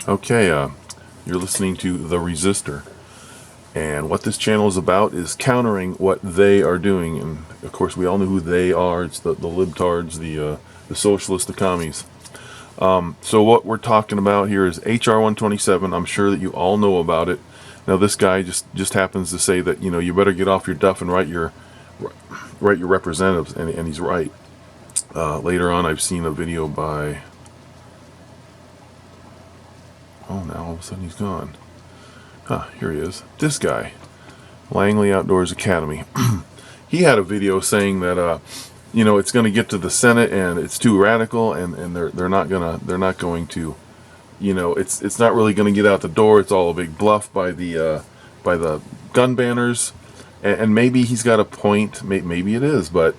Okay, you're listening to The Resistor, and what this channel is about is countering what they are doing. And of course, we all know who they are. It's the libtards, the socialists, the commies. So what we're talking about here is HR 127. I'm sure that you all know about it. Now, this guy just happens to say that you better get off your duff and write your representatives, and he's right. Later on, I've seen a video by. Oh, now all of a sudden he's gone. Here he is. This guy, Langley Outdoors Academy. He had a video saying that it's going to get to the Senate and it's too radical, and they're not going to, it's not really going to get out the door. It's all a big bluff by the gun banners, and maybe he's got a point. Maybe it is, but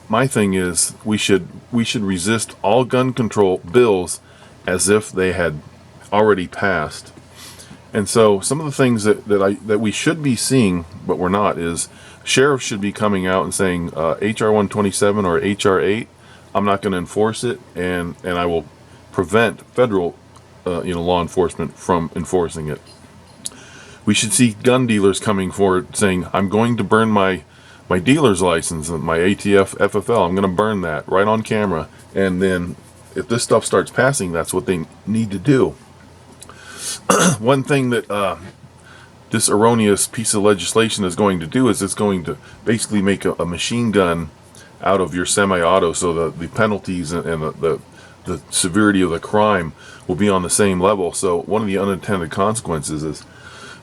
my thing is we should resist all gun control bills as if they had already passed. And so some of the things that we should be seeing, but we're not, is sheriffs should be coming out and saying HR 127 or HR 8, I'm not going to enforce it, and I will prevent federal law enforcement from enforcing it. We should see gun dealers coming forward saying, I'm going to burn my dealer's license and my ATF FFL. I'm going to burn that right on camera. And then if this stuff starts passing, that's what they need to do. One thing that this erroneous piece of legislation is going to do is it's going to basically make a machine gun out of your semi-auto, so the penalties and the severity of the crime will be on the same level. So one of the unintended consequences is,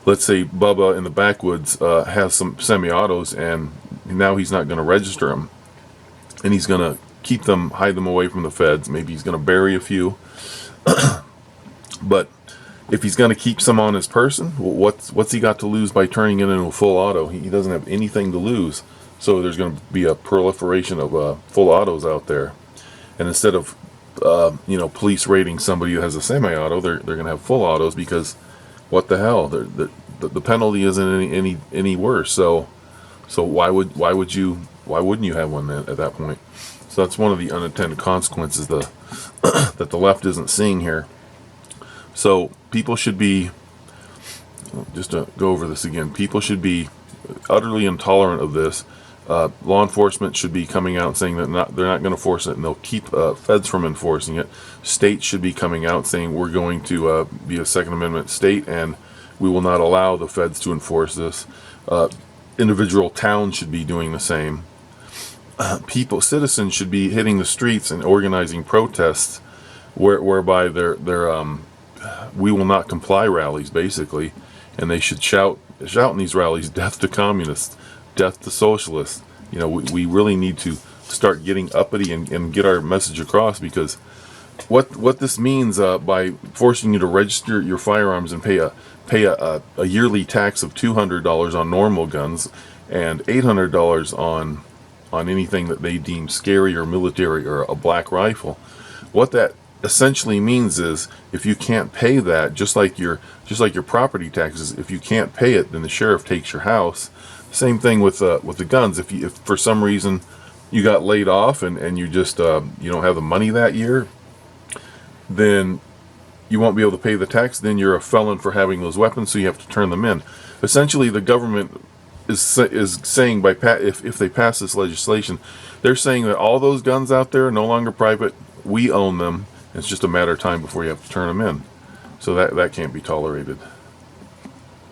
let's say Bubba in the backwoods has some semi-autos, and now he's not going to register them, and he's going to hide them away from the feds. Maybe he's going to bury a few. But if he's going to keep some on his person, what's he got to lose by turning it into a full auto? He doesn't have anything to lose. So there's going to be a proliferation of full autos out there. And instead of police raiding somebody who has a semi-auto, they're going to have full autos, because what the hell? The penalty isn't any worse. So why wouldn't you have one at that point? So that's one of the unintended consequences that the left isn't seeing here. So people should be, just to go over this again, people should be utterly intolerant of this. Law enforcement should be coming out and saying that they're not going to force it, and they'll keep feds from enforcing it. States should be coming out saying we're going to be a Second Amendment state, and we will not allow the feds to enforce this. Individual towns should be doing the same. Citizens should be hitting the streets and organizing protests, whereby they're we will not comply rallies, basically, and they should shout in these rallies, death to communists, death to socialists. We really need to start getting uppity and get our message across, because what this means by forcing you to register your firearms and pay a yearly tax of $200 on normal guns and $800 on anything that they deem scary or military or a black rifle. What that essentially means is, if you can't pay that, just like your property taxes, if you can't pay it, then the sheriff takes your house. Same thing with the guns. If for some reason you got laid off and you just you don't have the money that year, then you won't be able to pay the tax. Then you're a felon for having those weapons, so you have to turn them in. Essentially, the government is saying, if they pass this legislation, they're saying that all those guns out there are no longer private. We own them. It's just a matter of time before you have to turn them in. So that can't be tolerated.